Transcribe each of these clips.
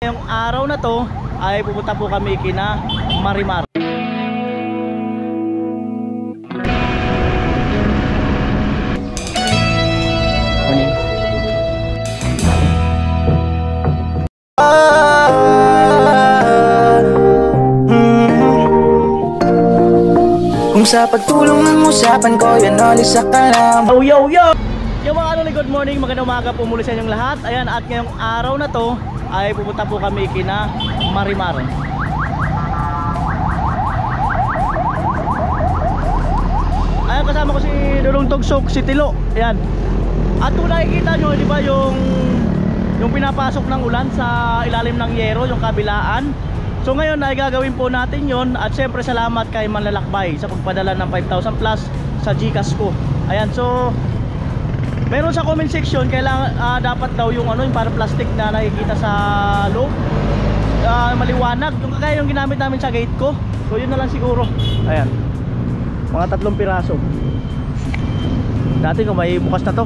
Ngayong araw na to ay pupunta po kami kina Marimar. Kung sa pagtulong ng usapan ko, yan alis sa kalam. Oh, yo, yo! Yung mga ano, good morning, magandang umaga po muli sa inyong lahat. Ayan, at ngayong araw na to ay pupunta po kami kina Marimar. Ayan, kasama ko si Dulong Tugsok, si Tilo. Ayan. At kung nakikita nyo, di ba yung pinapasok ng ulan sa ilalim ng yero, yung kabilaan. So ngayon ay gagawin po natin yon. At syempre salamat kay Manlalakbay sa pagpadala ng 5,000 plus sa GCash ko. Ayan, so meron sa comment section kailangan dapat daw yung ano, yung parang plastic na nakikita sa loob, maliwanag, yung kagaya yung ginamit namin sa gate ko. So yun na lang siguro. Ayan, mga 3 piraso. Dati kung may bukas na to.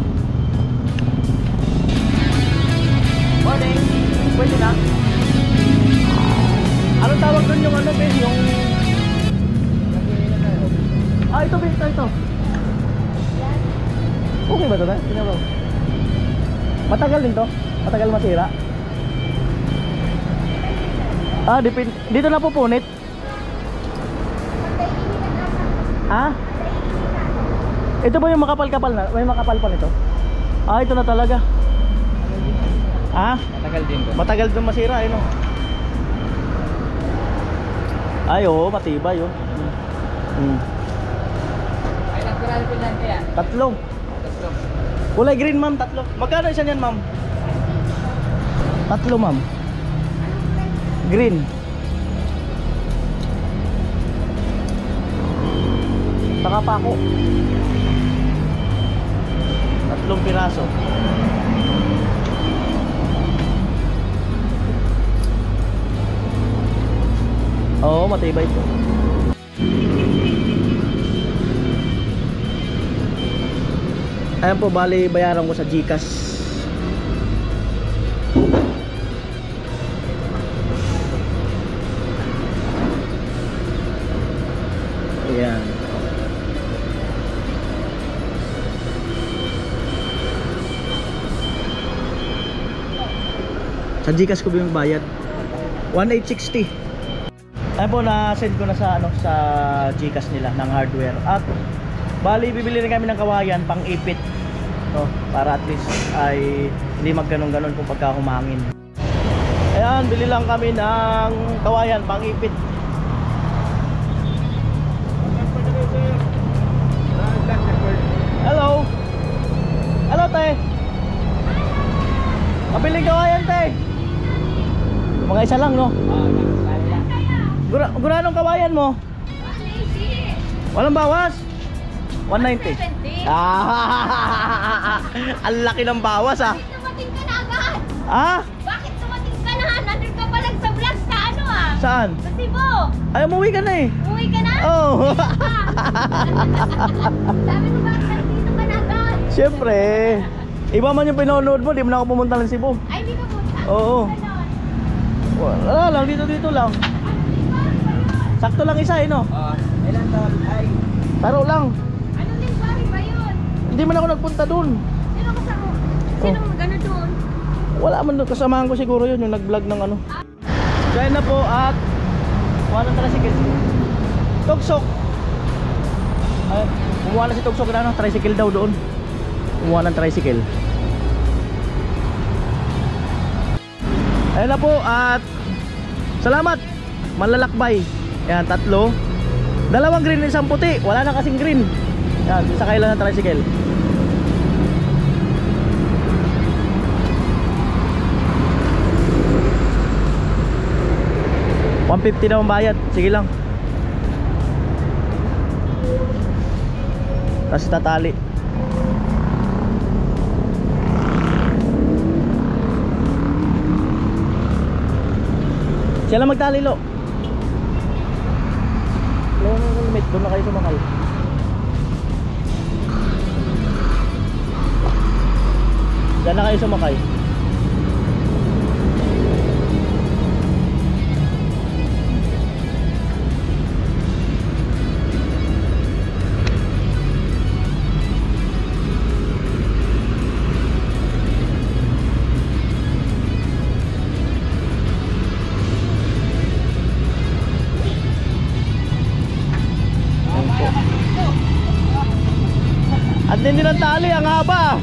Morning, pwede na. Anong tawag doon yung ano, Ben? Yung... ito, Ben, ito. Okay ba ito na? Sinabaw. Matagal din to? Matagal masira? Dito na po punit? Ha? Ito ba yung makapal-kapal na? May makapal pa nito? Ito na talaga. Matagal din to. Matagal din masira, eh, no? Ay, oo, matibay yun. Ay, nagkarali po lang kaya? 3. 3. Kulay green, ma'am, 3. Magkano isa niyan, ma'am? 3, ma'am. Green. Saka pako. 3 piraso. Oo, matibay ito. Ayan po, bali bayaran ko sa GCash. Ayan. Sa GCash ko yung bayad 1,860. Ayan po, na-send ko na sa sa GCash nila ng hardware. At bali bibili rin kami ng kawayan pang ipit, no, para at least ay hindi magganon-ganon kung pagka humangin. Ayan, bili lang kami ng kawayan pang ipit. Hello. Hello, te. Pabiling kawayan, te. Mga isa lang, no? Guranong kawayan mo? 180. Walang bawas? 190. Ang laki ng bawas, ah. Bakit tumating ka na agad? Bakit tumating ka na? Nandun ka pa lang sa vlog sa ano, ah? Saan? Sa Cebu. Ay, umuwi ka na, eh. Umuwi ka na? Oo. Sabi mo, bakit nandito ka na agad? Siyempre. Iba man yung pinonood mo, di mo na ako pumunta ng Cebu. Ay, di ka punta. Oo. Wala lang, dito lang. Sakto lang isa, eh, no? Ilan taon? Ay. Taro lang. Ano din bari ba yun? Hindi man ako nagpunta dun. Sino kasama? Sino magano doon? Wala man doon, kasamahan ko siguro yun, yung nag-vlog ng ano. So ayun na po, at walang tricycle. Tugsok. Ayun, kumuha na si Tugsok na ano, tricycle daw doon. Kumuha ng tricycle. Ayun na po, at salamat Manlalakbay. Yan, 3. 2 green, 1 puti. Wala na kasing green. Yan, sakay lang ng tricycle. $150 daw ang bayad. Sige lang. Tapos tatali. Siya lang magtali, lo. Wala nang helmet, doon na kayo sumakay. Diyan na kayo sumakay. tindi ng tali, ang haba.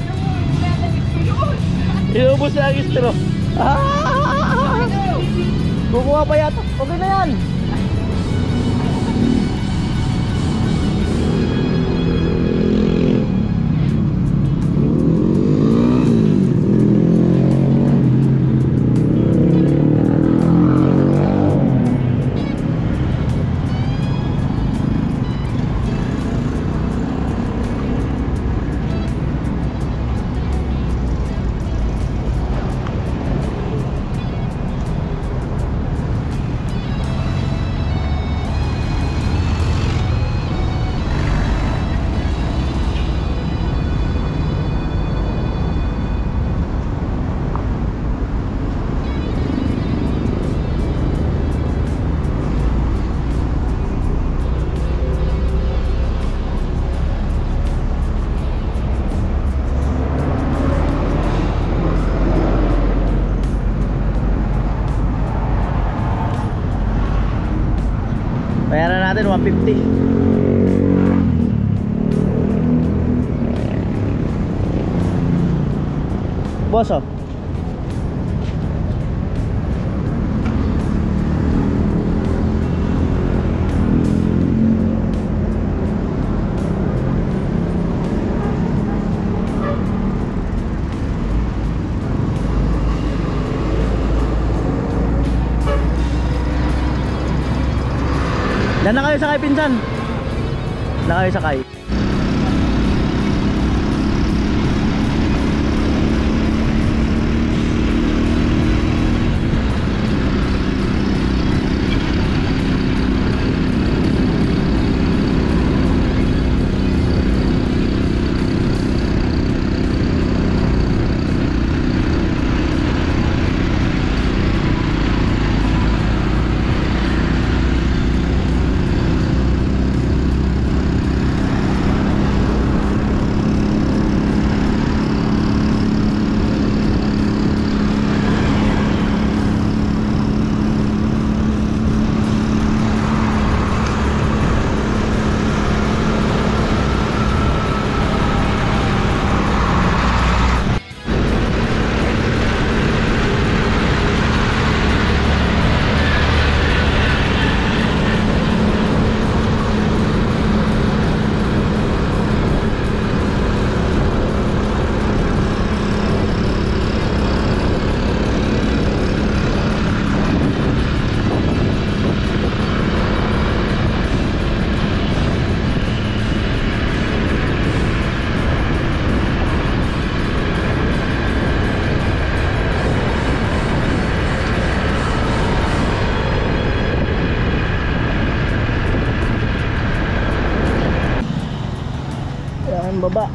Inubos na ang istro. Kukuha pa yata. Okay na yan. Bayaran natin 150. Boss, oh. Diyan na kayo sakay, pinsan. Diyan na kayo sakay. Yan, baba.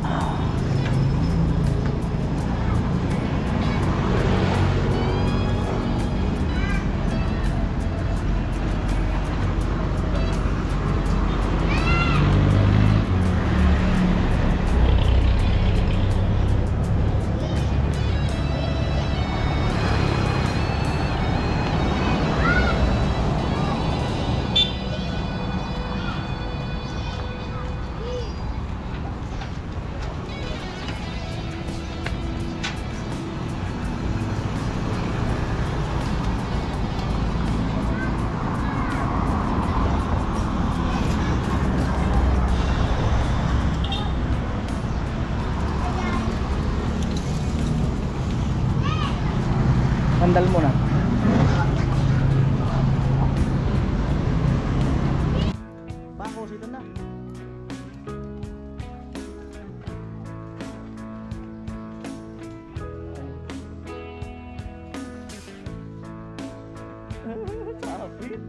Sandal mo na. Bako, sito na. Sapit.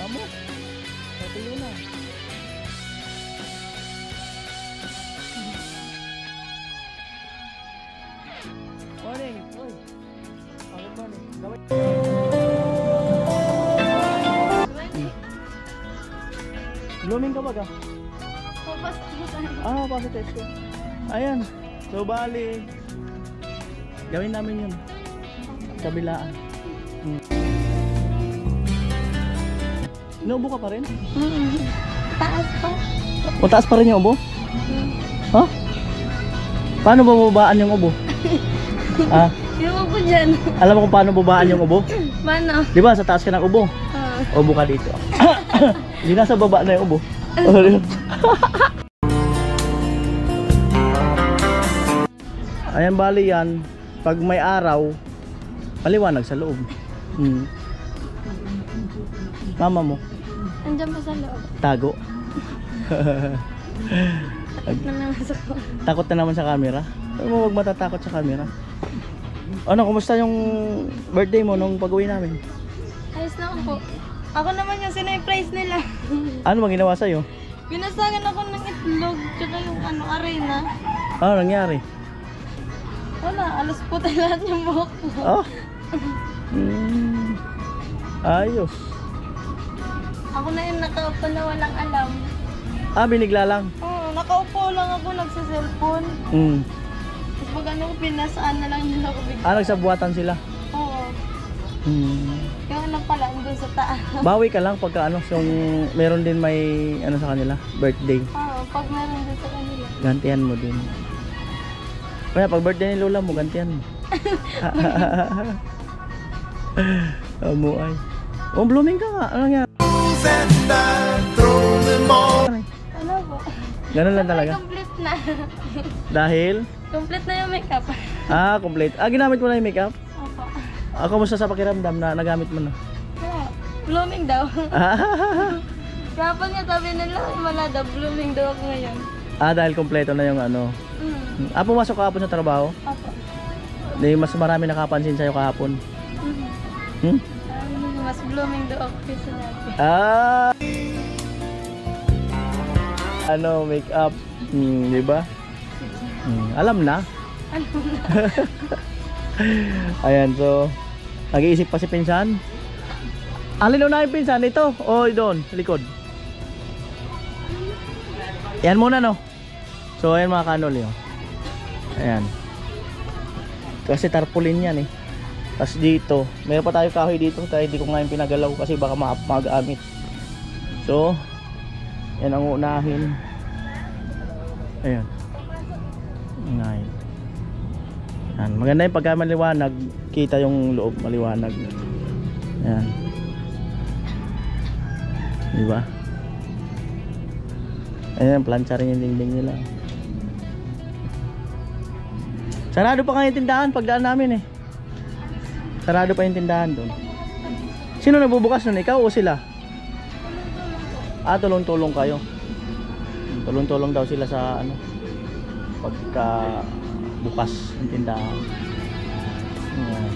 Amo. Natuyo na. Morning. Uy. Good morning. Blooming ka ba ka? Pasok test ko. Ayan. So bali, gawin namin yun. Kabilaan. Inuubo ka pa rin? Taas pa. O taas pa rin yung ubo? Ha? Paano ba babaan yung ubo? Ah, Yung upo dyan. alam mo kung paano babaan yung ubo? Paano? Di ba sa taas ka ng ubo? Ubo ka dito. Hindi nasa baba na yung ubo. Ayan, bali yan. Pag may araw, paliwanag sa loob. Mama mo, Andiyan pa sa loob. tago. Takot na naman sa ko. Takot na naman sa camera. Pero huwag matatakot sa camera. Ano, kumusta yung birthday mo nung pag-uwi namin? Ayos na ako. Ako naman yung sinay-price nila. Ano bang ginawa sa'yo? Binasagan ako ng itlog, tsaka yung arena. Ano nangyari? Wala, alas puti lahat yung buhok ko. Oh. Ayos. Ako na yung nakaupo na walang alam. Binigla lang. Oo, nakaupo lang ako, nagsa-cellphone. Tapos pag ano, pinasaan na lang nila ako bigla. Nagsabuatan sila. Oo. Yung ano pala, doon sa taas. Bawi ka lang pagka ano, yung meron din may ano sa kanila, birthday. Oo, pag meron doon sa kanila. Gantihan mo din. Kaya pag birthday ni Lola mo, gantihan mo. Amo ay. Oh, blooming ka nga. Ano nga? Ano po? Ganun lang talaga. Complete na. Dahil? Complete na yung makeup. Complete. Ginamit mo na yung makeup? Opo. Kamusta sa pakiramdam na nagamit mo na? Blooming daw. Kapag nga sabi nila, wala daw, blooming daw ako ngayon. Dahil kompleto na yung ano. Pumasok ka kahapon sa trabaho? Opo. Mas marami nakapansin sa'yo kahapon. Mas blooming daw ako kaysa natin. Ano, makeup. Di ba? Alam na. Ano na? Ayan, so nag-iisip pa si Pinsan. Alin na yung Pinsan? Ito o doon, likod? Yan muna, no? So ayan mga kanol yun. Ayan. Kasi tarpaulin yan eh. Tapos dito, meron pa tayo kahoy dito. Kaya hindi ko ngayon pinagalaw kasi baka magamit. So yan ang unahin. Ayan. Ngayon. Yan. Maganda yung pagka maliwanag, kita yung loob maliwanag. Ayan. Diba? Ayan, plancha rin yung dingding nila. Sarado pa nga yung tindahan pagdaan namin eh. Sarado pa yung tindahan doon. Sino nagbubukas nun? Ikaw o sila? Tulong-tulong kayo. Tulong-tulong daw sila sa ano, pagka bukas yung tindahan.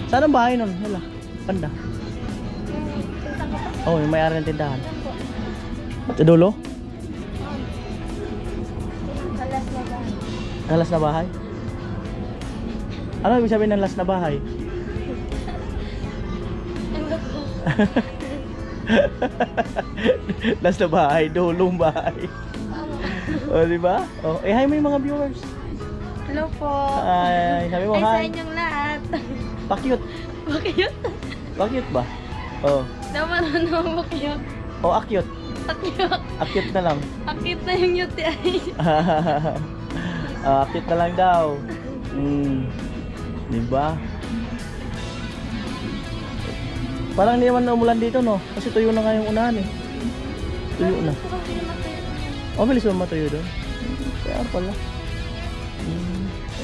Saan ang bahay nun? Wala. Banda. Oh, yung may-ari ng tindahan. Sa dulo? Alas na ba? Last na bahay? Ano ibig sabihin ng last na bahay? Last na bahay, dulong bahay. O, diba? O, hi mo yung mga viewers. Hello po. Ay, sabi mo Ay, sa hi. inyong lahat. Pa-cute. Bakit? Pa-cute ba? O. Naman ano mo cute. O, akyut. Akit. Akyut na lang. Akit na yung UTI. Akyut na lang daw. Diba? Parang hindi naman naumulan dito, no? Kasi tuyo na nga yung unahan eh. Tuyo na. Bilis mo matuyo doon. Kaya pala.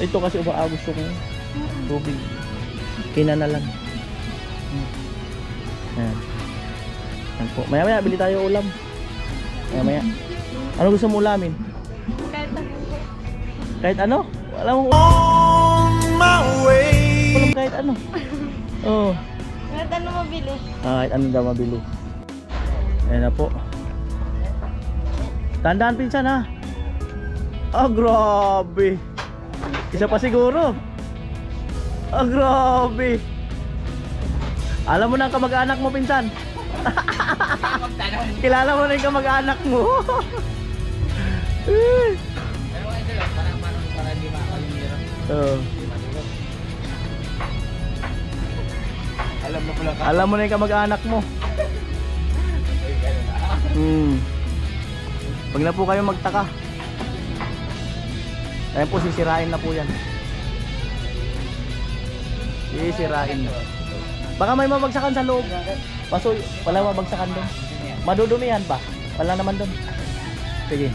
Ito kasi gusto ko tubig. Kinanalan. Ayan. Ayan po. Maya bili tayo ulam. Maya. Ano gusto mo ulamin? Kahit ano? Wala mong ulam kahit ano. Oh. Kahit ano mabili. Kahit ano daw mabili. Ayan na po. Tandaan pinsan ha. Ah, grabe. Isa pa siguro. Ah, grabe. Alam mo na ang kamag-anak mo pinsan. Kilala mo na yung kamag-anak mo. Pero ito lang, para hindi makakalimutan. Oh. Alam mo pala ka. Alam mo na yung kamag-anak mo. Pag na po kayo magtaka. Ayan po, sisirain na po yan. Sisirain na. Baka may mabagsakan sa loob. Paso, wala mabagsakan doon. Madudumihan pa. Wala naman doon. Sige.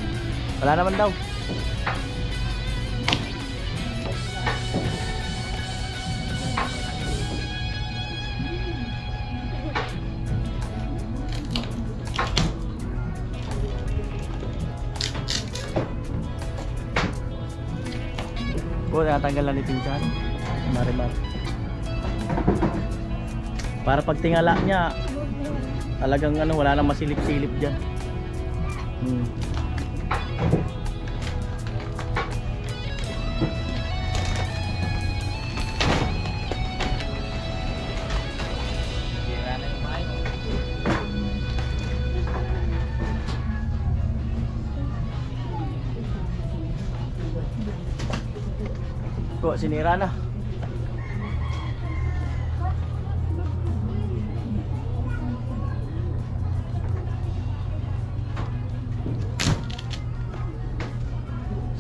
Wala naman daw. Po, natanggalan ni pinsan. Marimar. Para pag tingala niya, talagang ano, wala nang masilip-silip dyan. Po, sinira na.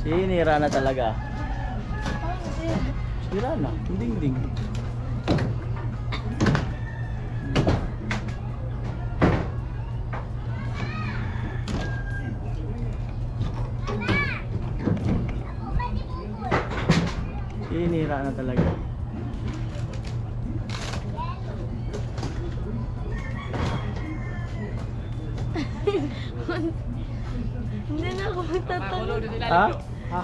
Sinira na talaga. Sira na, ding-ding. Sinira na talaga. Hindi na ako magtatangkad. Ha?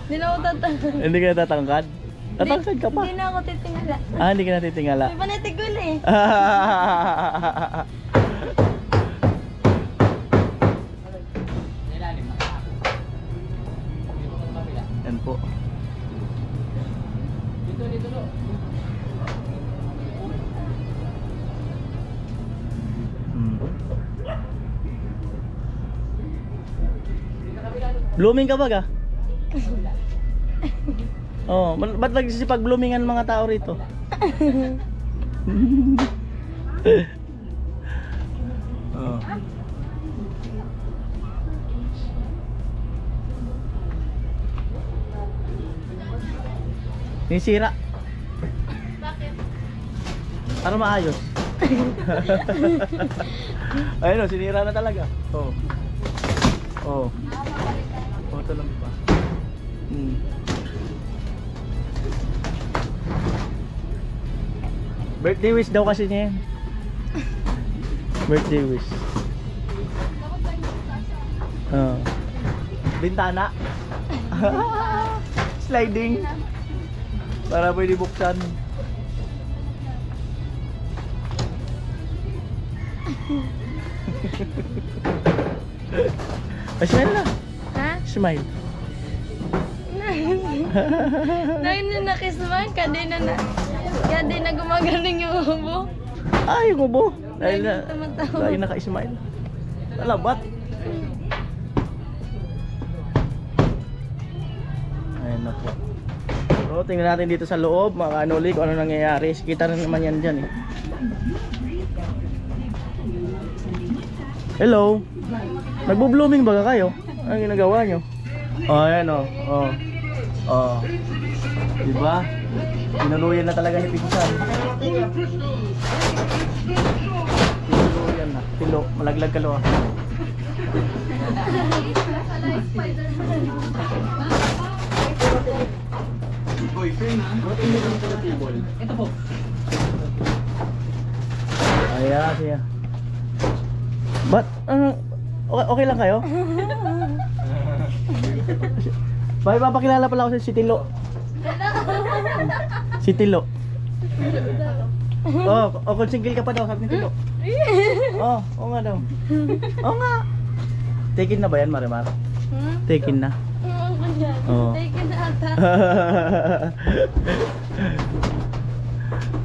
Hindi na ako tatangkad. Hindi ka natatangkad? Tatangkad ka pa? Hindi na ako titingala. Ah, hindi ka natitingala. May panatigol eh. Nilalim na. Dito mo mabila. Yan po. Dito, dito, dito. Blooming ka ba ga? Oh, ba't nagsisipag-bloomingan mga tao rito? Oh. Nisira. Bakit? Para maayos. Ayun o, sinira na talaga. Oh. Oh. Oh, ito lang pa. Birthday wish daw kasi niya yan. Birthday wish. Oh. Bintana. Sliding. Para pwede buksan. Smile na. Ha? Smile. Dahil na nakisman, kadi na gumagaling yung ubo. Ah, yung ubo. Dahil na, Tumatawa. dahil naka-smile. Talabat. Ayun na po. So, tingnan natin dito sa loob, mga kanuli, kung ano nangyayari. Kita rin naman yan dyan eh. Hello. Nagbo-blooming ba kayo? Ano ginagawa nyo? Oh, ayan oh. Oh. Oh. Diba? Tinuluyan na talaga ni Pinsan. Tinuluyan na. Tilo, malaglag kalo ah. Ito po. Ayan, siya. But, okay lang kayo? Bye, papakilala pala ako sa si Tilo. Si Tilo. Kung single ka pa daw, sabi ni Tilo. Oo nga daw. Oo nga. Taken na ba yan, Marimar? Taken na. Oo. Taken na ata.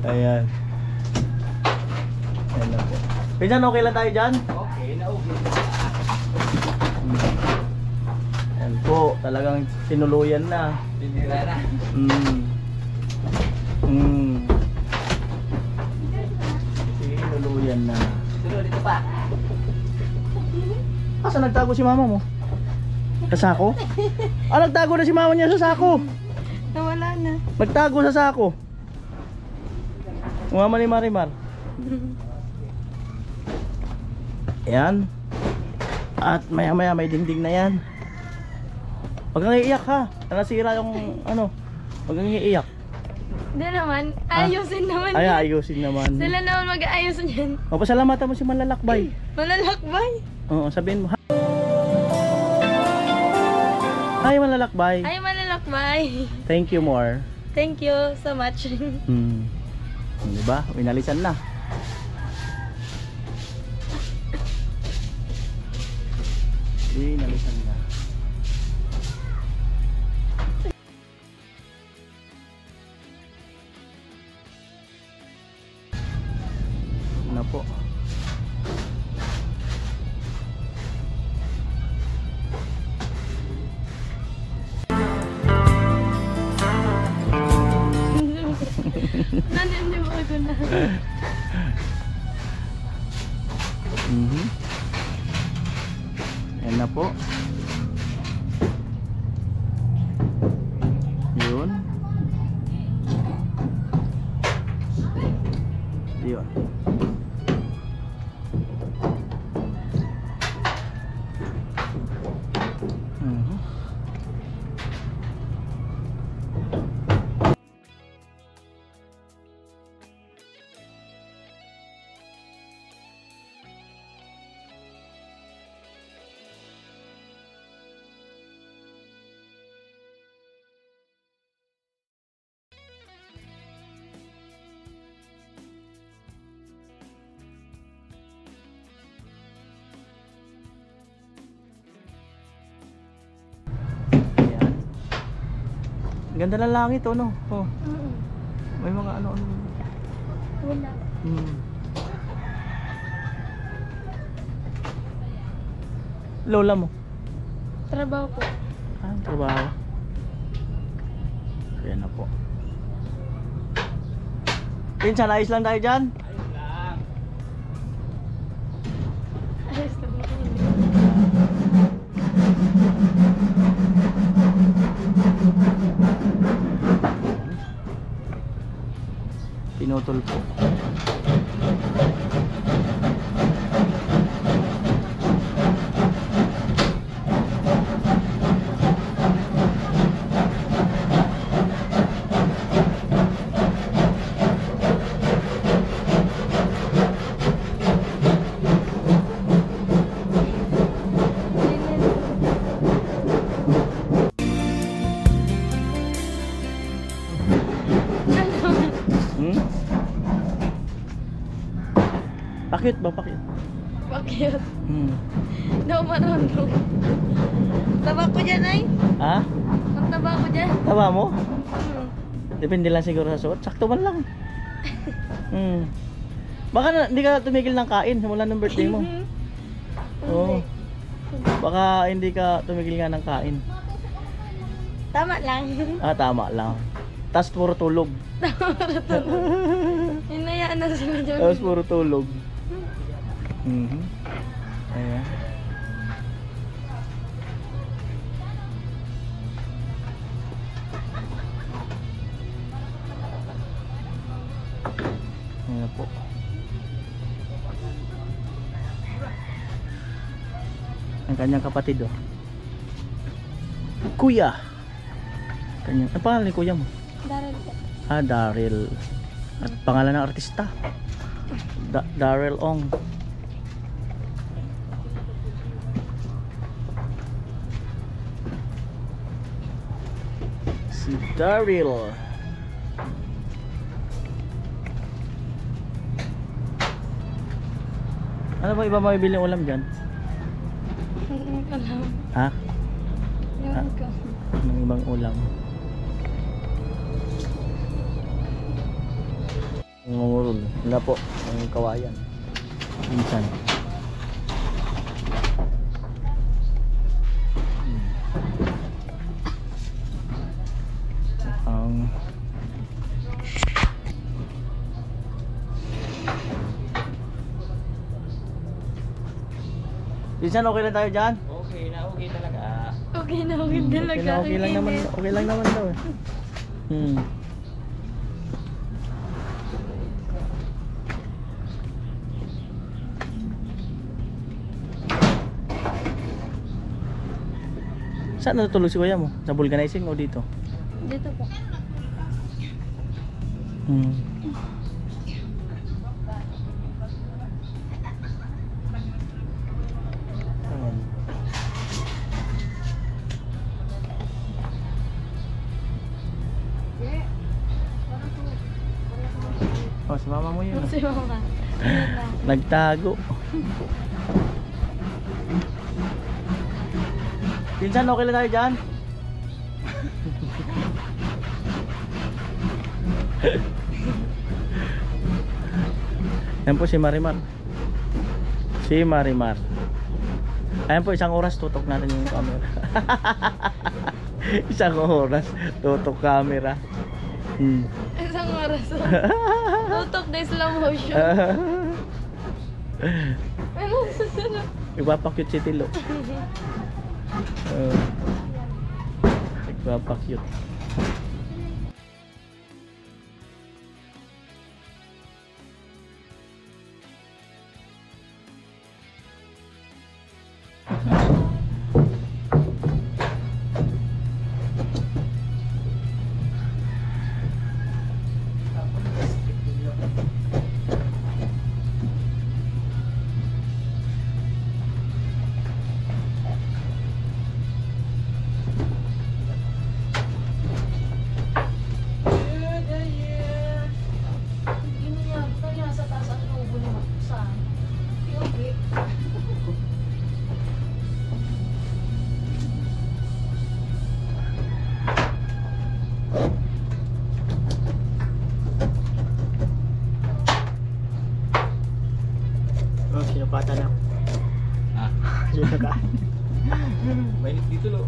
Ayan. Ayan na po. Pinsan, okay lang tayo dyan? Okay, na okay. Ayan po, talagang sinuluyan na. Binira na. Sinuluyan na. Sunod dito pa. Asa nagtago si mama mo? Sa sako? Nagtago na si mama niya sa sako. Nawala na. Nagtago sa sako. Mama ni Marimar. Ayan. At maya maya may dingding na yan. Huwag kang iiyak ha. Nasira yung ano. Huwag kang iiyak. Hindi naman. Ayusin naman. Ay, yan. ayusin naman. Sila naman mag-aayos niyan. O, pasalamatan mo si Malalakbay. Malalakbay. Oo, sabihin mo. Hi, Malalakbay. Ay, malalakbay. Thank you more. Thank you so much. Diba? Winalisan na. Winalisan na. Na po. Nandun mo ako na. Ayan na po. Yun. Yun. Ganda ng langit, oh, no? Oh. May mga ano-ano. Wala. Lola mo? Trabaho po. Trabaho. Ayan na po. Pinsan, ayos lang tayo dyan? Ayun lang. Ayos na po. Pinutol po. Pakit ba? Pakit. Bakit? Daw marunong. Taba ko dyan ay. Ha? Ang taba ko dyan. Taba mo? Depende lang siguro sa suot. Sakto man lang. Baka hindi ka tumigil ng kain simula ng birthday mo. Oo. Baka hindi ka tumigil nga ng kain. Tama lang. Tama lang. Tapos puro tulog. Hinayaan na sila dyan. Tapos puro tulog. Ayan. Ayan po. Ang kanyang kapatid, oh. Kuya. Kanyang, ang pangalan ni kuya mo? Daryl po. Daryl. At pangalan ng artista. Daryl Ong. Si Daryl. Ano ba iba mabibili ulam dyan? Hindi ko alam. Ha? Ewan ko. Anong ibang ulam? Ngurul. Wala po. Ang kawayan. Minsan. Ang Minsan okay lang tayo dyan? Okay na, okay talaga. Okay na, okay talaga. Okay lang naman, okay lang naman daw eh. Saan natutulog si kuya mo? Sa vulcanizing o dito? Dito po. Ayan. Oh, si mama mo yun. Si mama. Ayan lang. Nagtago. Pinsan, okay lang tayo dyan? Yan po si Marimar. Si Marimar. Ayan po, isang oras tutok natin yung camera. Isang oras tutok camera. Isang oras. Tutok na slow motion. Ano susunod? Ipapakyut si Tilo. Ipapakyut. Oh, sinupatan na. Ah, Sino ka? mainit dito lo.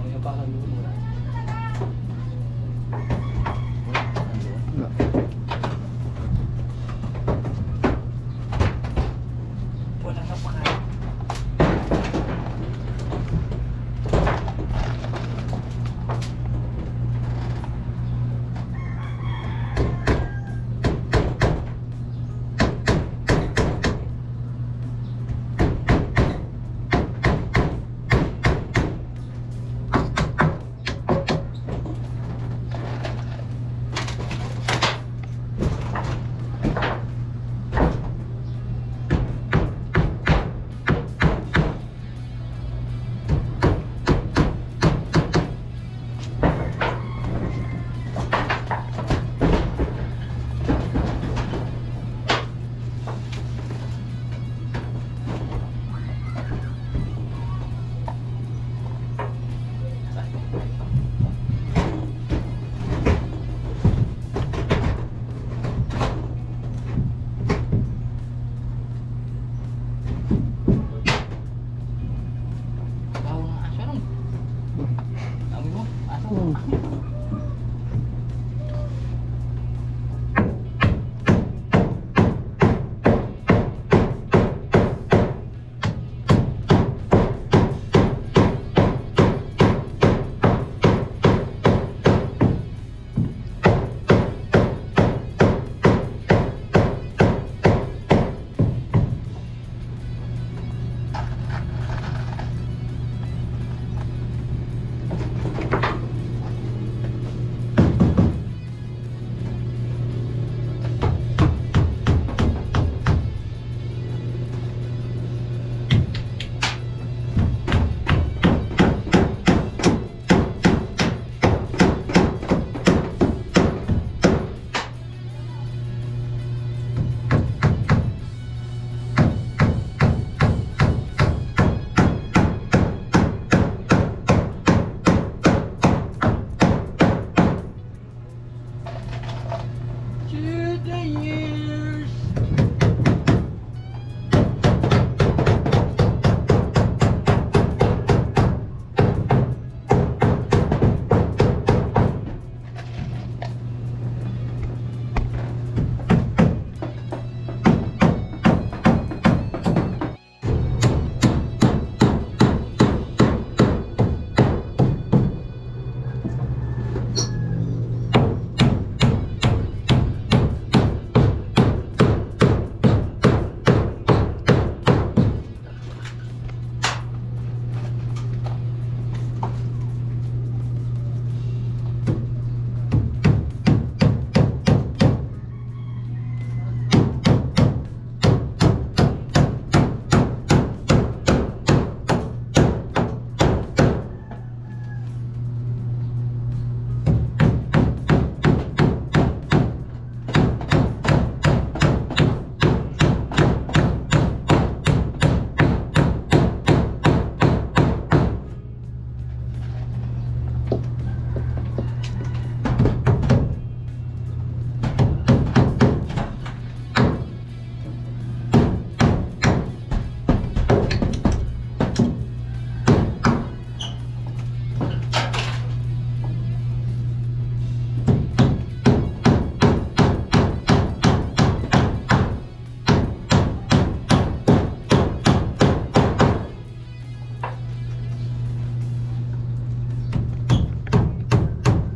May apakan doon. Wala. Walang apakan. Bawa ng aso nun. Amoy mo, aso. To the years.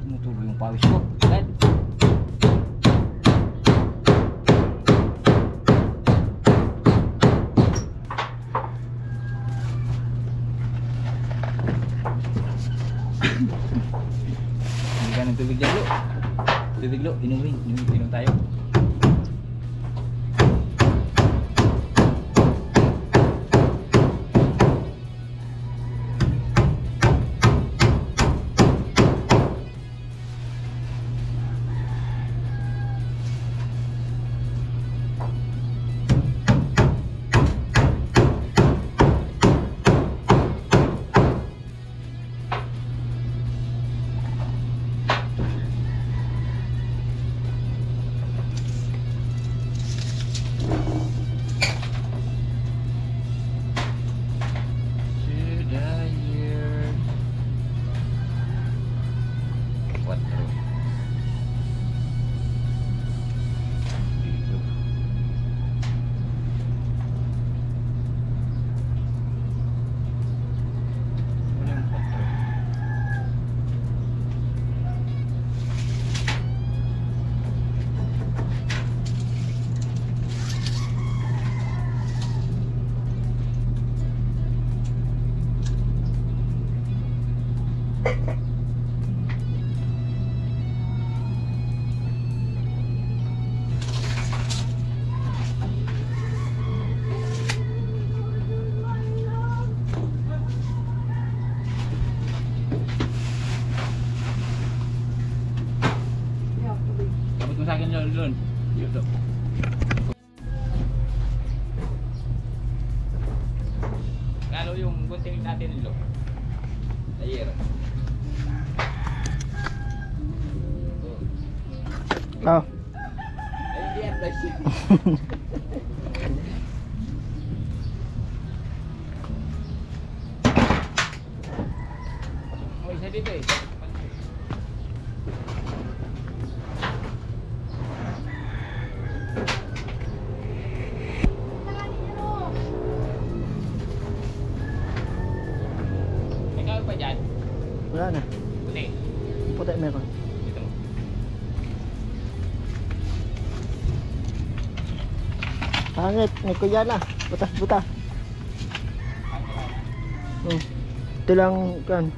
Tumutuloy yung pawis ko. Agad. Hindi ka ng tubig dyan, Lo. Tubig, Lo. Inumin. Inom tayo. Abot mo sa akin doon. Dito. Lalo yung gunting natin nilo. Ayer. Oh. Ay, di advice. Oh, isa dito eh. Ikaw pa dyan? Wala na. Puti. Puti meron. Dito mo. Pangit, may kuya na. Butas-butas. Ito lang kan.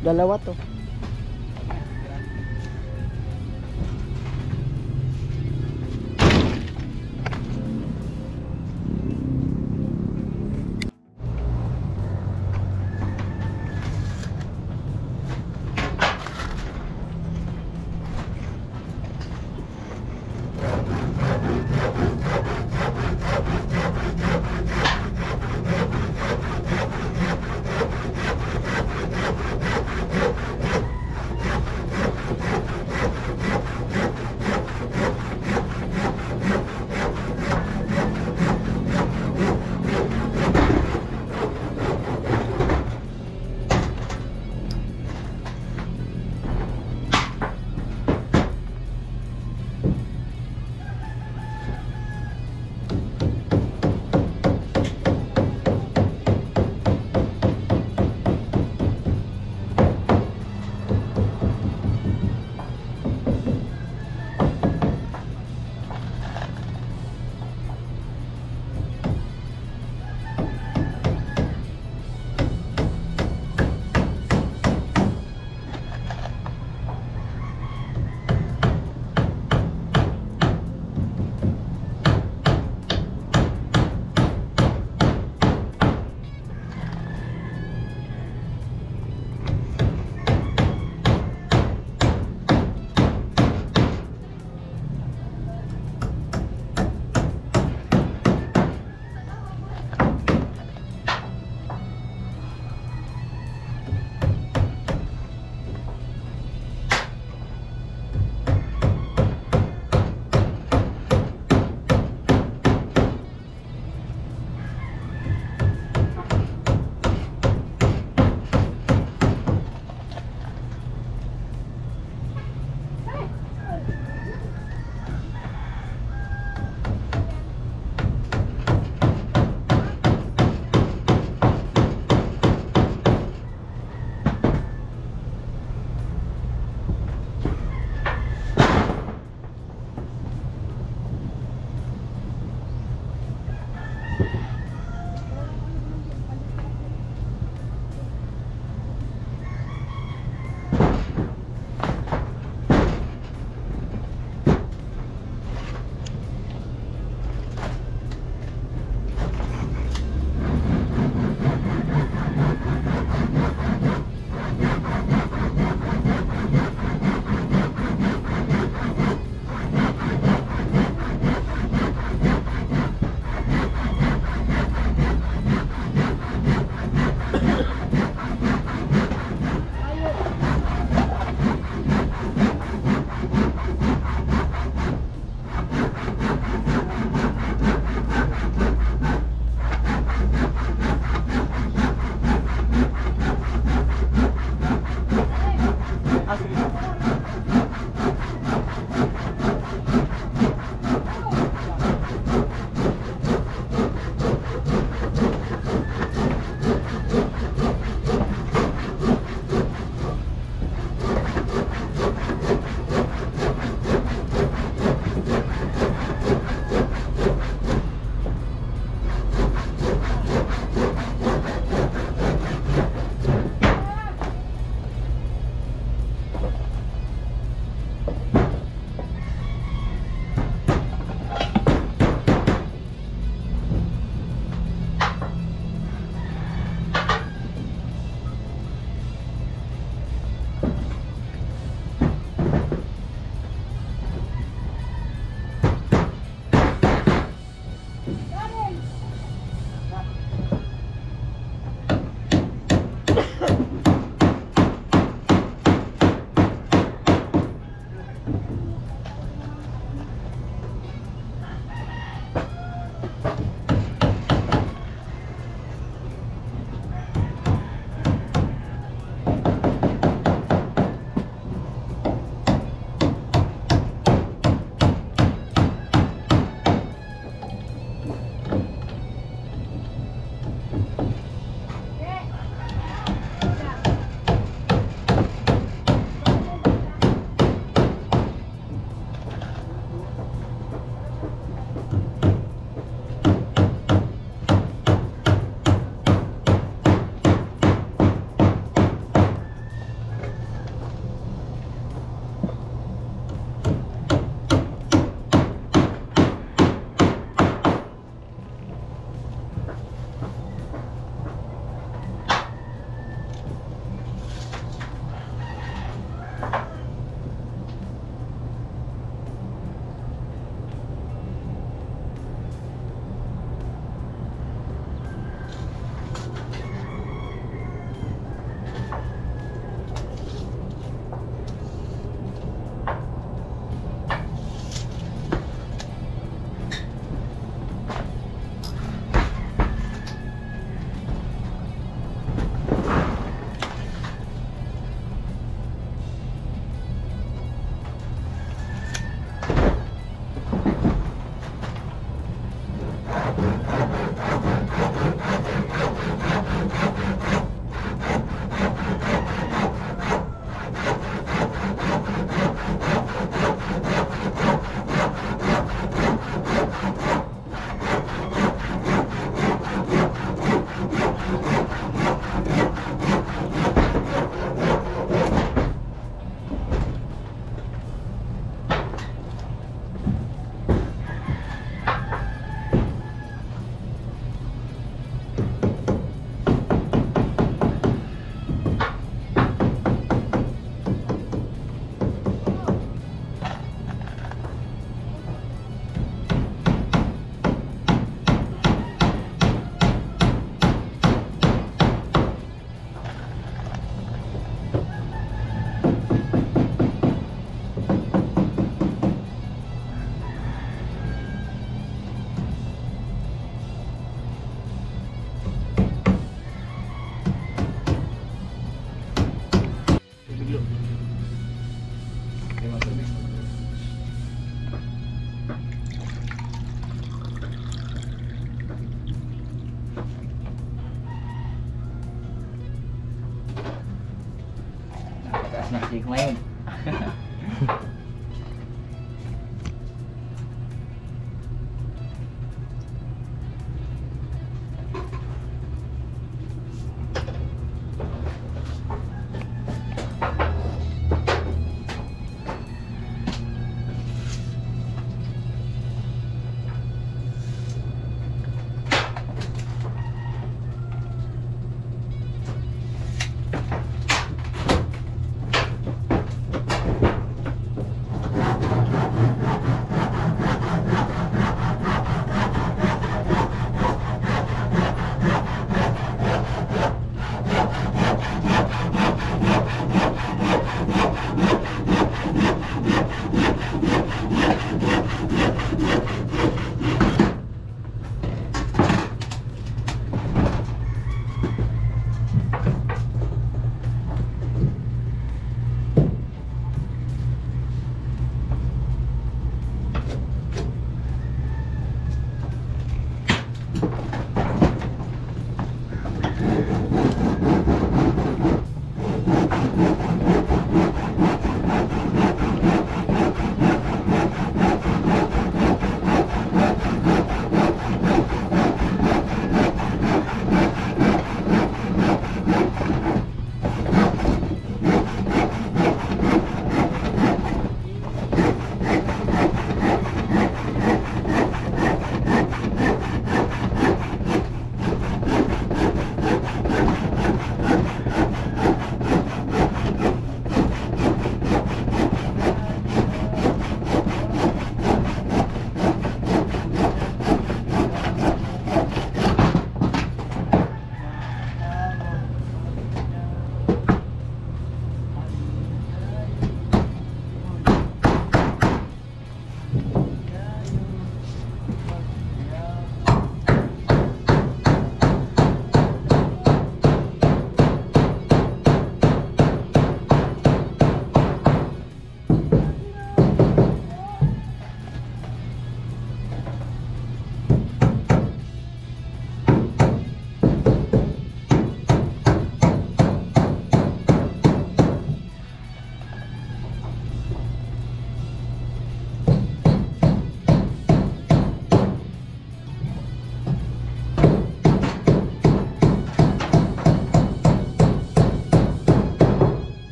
Dalawa to. Nasi ngayon.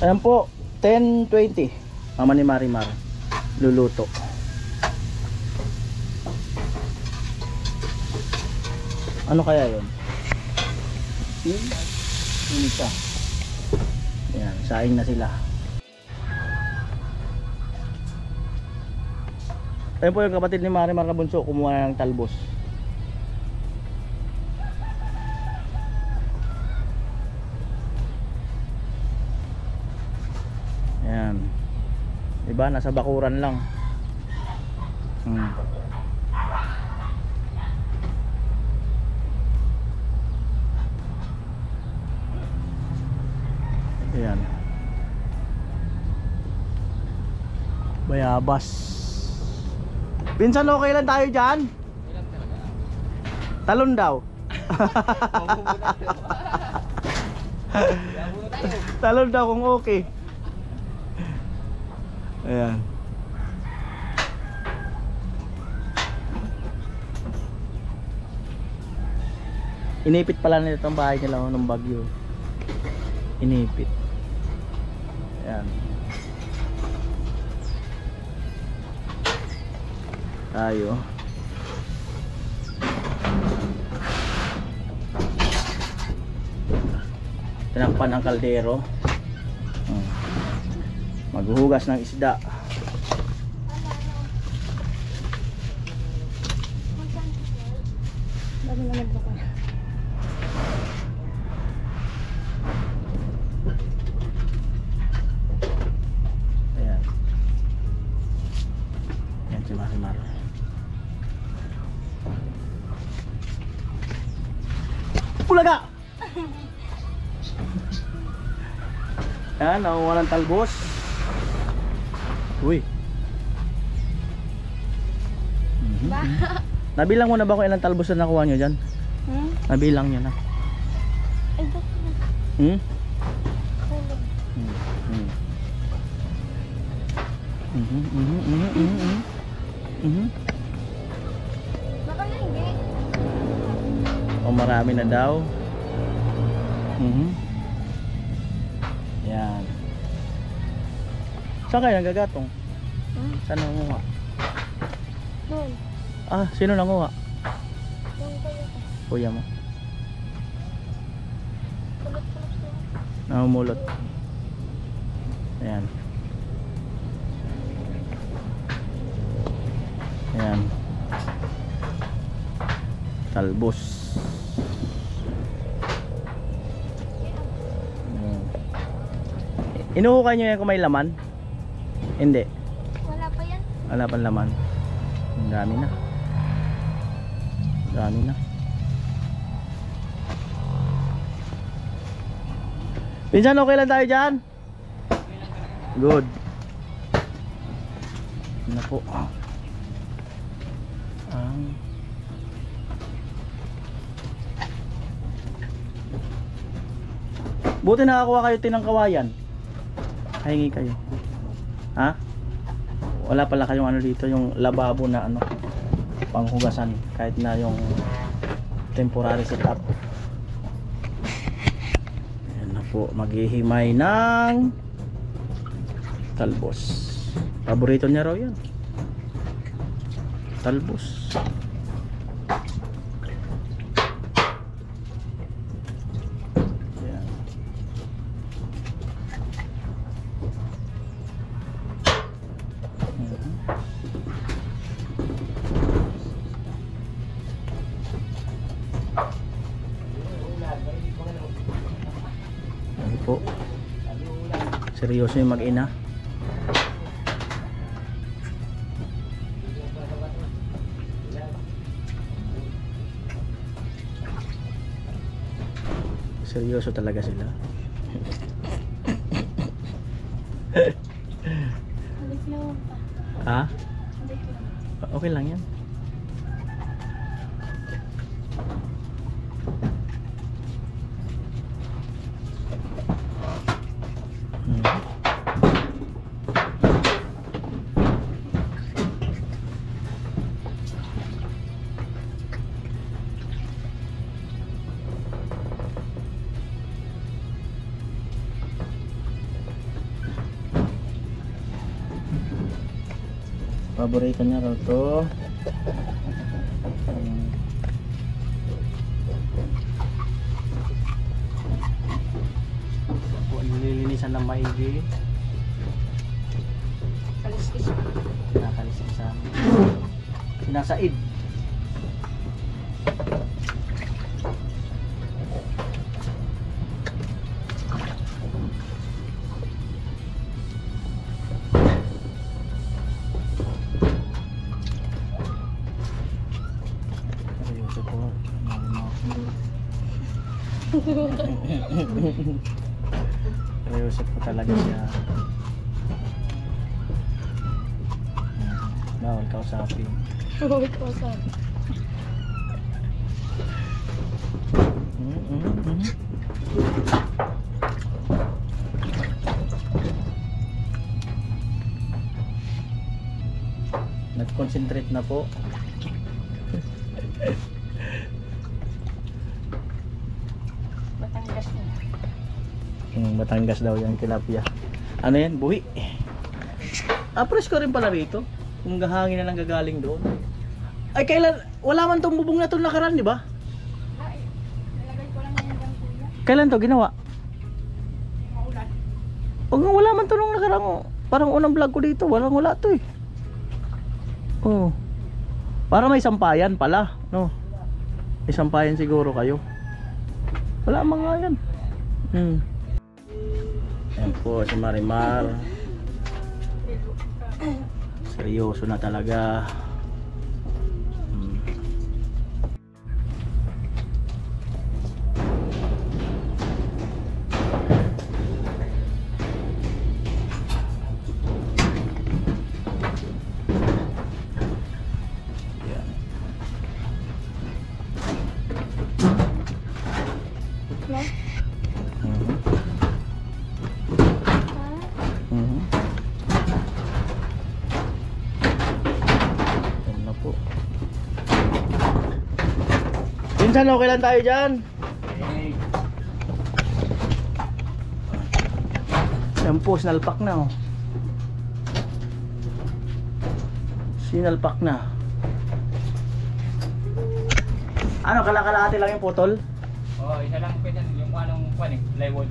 Ayan po, 10:20. Mama ni Marimar luluto. Ano kaya yun? Sinita. Ayan, saing na sila. Ayan po yung kapatid ni Marimar na bunso, kumuha na ng talbos. Ayan. Diba? Nasa bakuran lang. Ayan. Bayabas. Pinsan, okay lang tayo dyan? Talon daw. Talon daw kung okay. Ayan. Inipit pala nila itong bahay nila ng bagyo. Inipit. Ayan. Tayo. Tinakpan ang kaldero. Maghuhugas ng isda. Ayan. Ayan si Marimar. Ulaga! Ayan, nakuha ng talbos. Uy. Nabilang mo na ba kung ilang talbos na nakuha nyo dyan? Nabilang nyo na. Ay, bakit? Baka na hindi. O marami na daw. Yan. Saan kayo nagagatong? Saan nanguha? Doon. Ah, sino nanguha? Doon kayo. Kuya mo. Pulot-pulot doon. Namumulot. Ayan. Ayan. Talbos. Ayan. Inuhukay nyo yan kung may laman? Hindi. Wala pa yan. Wala pang laman. Ang dami na. Ang dami na. Pinsan, okay lang tayo dyan? Good. Ano po? Buti nakakuha kayo tinang kawayan. Hingi kayo. Ha? Wala pala kayong ano dito, yung lababo na ano, panghugasan, kahit na yung temporary setup. Ayan na po, maghihimay ng talbos. Paborito niya raw yan, talbos. Ayan. Ayan po, seryoso yung mag-ina. Seryoso talaga sila. Alis lang pa. Ha? Alis lang. Okay lang yan. Paborito niya raw to. Nililinisan ng maigi. Kaliskis. Nakaliskisan. Sinasaid. Seryoso po. Seryoso po talaga siya. Bawal kausapin. Huwag ko sa. Nag-concentrate na po. Batangas na. Batangas daw yung tilapia. Ano yan? Buhi. Presko rin pala rito. Kung gahangin na lang gagaling doon. Ay kailan, wala man tong bubong na to nakaraan, di ba? Ay, nalagay ko lang ngayon ng kuya. Kailan to ginawa? Maulan. Wala man to nung nakaraan. Parang unang vlog ko dito, wala to eh. Oh. Para may sampayan pala, no? May sampayan siguro kayo. Wala mga yan. Ayan po si Marimar. Seryoso na talaga. Minsan okay lang tayo dyan. Yan po, sinalpak na oh. Sinalpak na. Ano, kalakalahati lang yung putol? Oo, isa lang pwede yung anong plywood.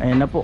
Ayan na po.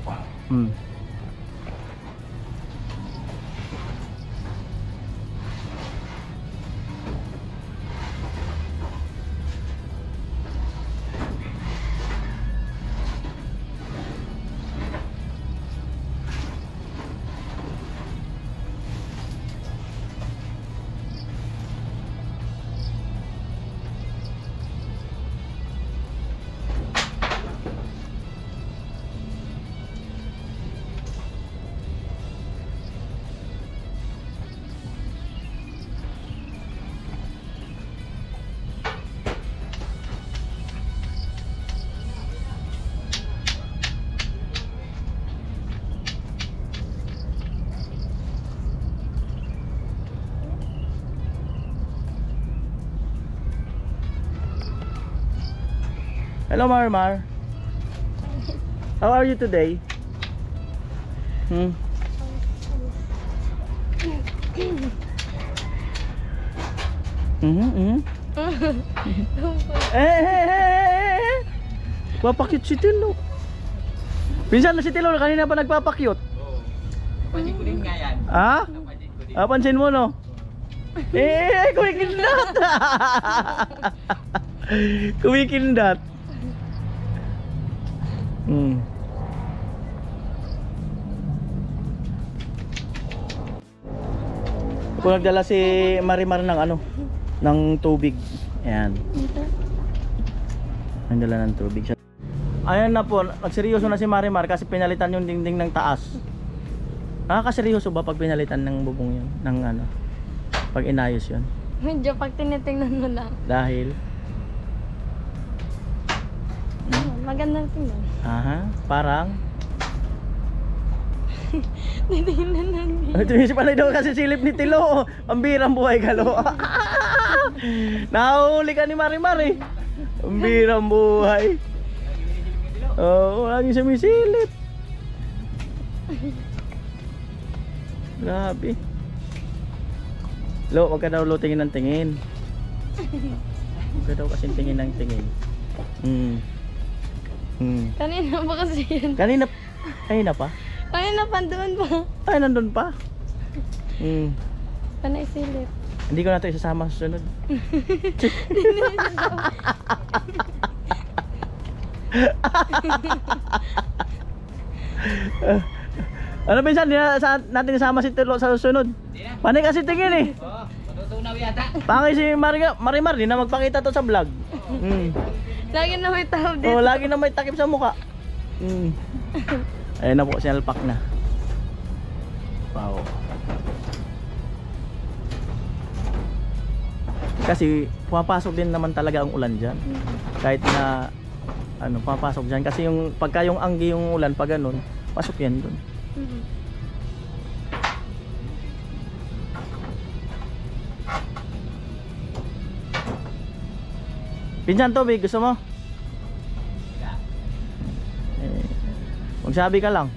Hello Marimar. How are you today? Papakit si Tilo. Pinsan na si Tilo, kanina pa nagpapakyot. Oo. Pansin ko din nga yan. Ha? Pansin ko din. Pansin mo no? Kumikindat. Kumikindat. Ako nagdala si Marimar ng ano, ng tubig. Ayan. Nagdala ng tubig. Ayan na po, nagseryoso na si Marimar kasi pinalitan yung dingding ng taas. Nakakaseryoso ba pag pinalitan ng bubong yun? Ng ano? Pag inayos yun? Medyo pag tinitingnan mo lang. Dahil? Magandang tingnan. Parang? Titingnan lang din. Ito panay daw kasi silip ni Tilo. Pambirang buhay galo. Nahuli ka ni Marimar eh. Pambirang buhay. Oo, lagi sumisilip. Grabe. Lo, wag ka daw lo tingin ng tingin. Wag ka daw kasing tingin ng tingin. Kanina pa kasi yun. Kanina pa? Kanina pa doon pa. Ay, nandun pa. Panay silip. Hindi ko na ito isasama sa sunod. Ano pinsan, natin isama si Tilo sa susunod. Panay kasi tingin eh. Oo, matutunaw yata. Pangay si Marimar, di na magpakita to sa vlog. Lagi na may tao dito. Oh, lagi na may takip sa mukha. Ayun na po, sinalpak na. Wow. Kasi pumapasok din naman talaga ang ulan dyan. Kahit na ano, pumapasok dyan. Kasi yung pagka yung anggi yung ulan pag ganun, pasok yan dun. Pinsan, tubig, gusto mo? Magsabi ka lang.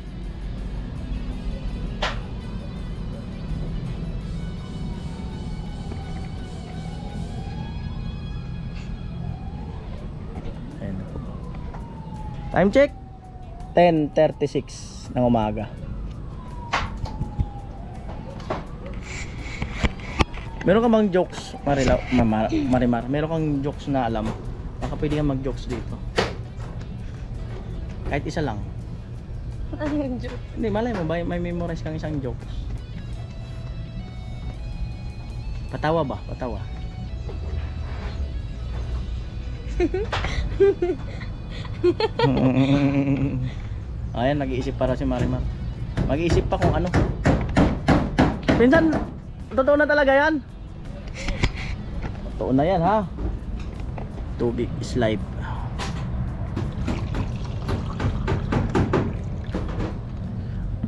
Ayan na po. Time check 10:36 ng umaga. Meron ka bang jokes, Marimar? Meron kang jokes na alam? Baka pwede kang mag-jokes dito. Kahit isa lang. Ano yung joke? Hindi, malay mo, may memorize kang isang jokes. Patawa ba? Patawa. Ayan, nag-iisip para si Marimar. Mag-iisip pa kung ano. Pinsan, totoo na talaga yan? Totoo na yan, ha? Tubig is life.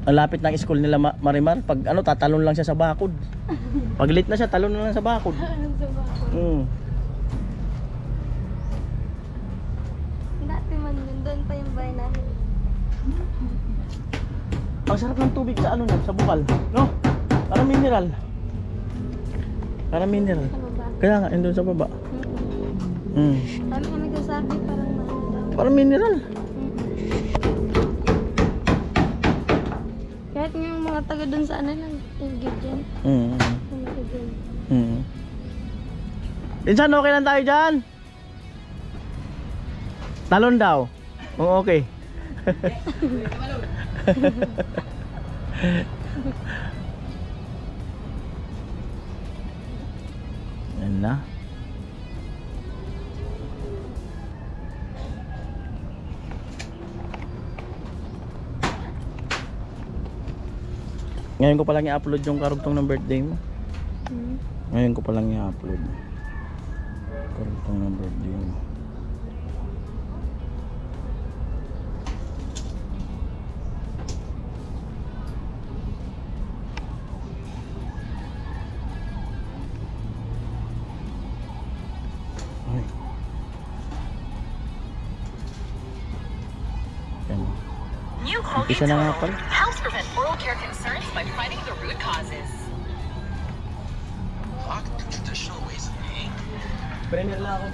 Ang lapit ng school nila Marimar, pag ano, tatalon lang siya sa bakod. Pag late na siya, talon na lang sa bakod. Anong sa bako? Dati man yun, doon pa yung bahay namin. Ang sarap ng tubig sa ano, sa bukal, no? Parang mineral. Parang mineral. Sa baba. Kaya nga, yun doon sa baba. Kami kami kasabi parang maano daw. Parang mineral. Kahit yung mga taga doon sa ano lang, yung dyan. Yung taga dyan. Pinsan, okay lang tayo dyan? Talon daw. Oo, okay. Yan na. Ngayon ko palang i-upload yung karugtong ng birthday mo. Ngayon ko palang i-upload karugtong ng birthday mo. Ay. Yan. New Umpisa na nga pala. helps prevent oral care concerns by fighting the root causes. Premier lang ako.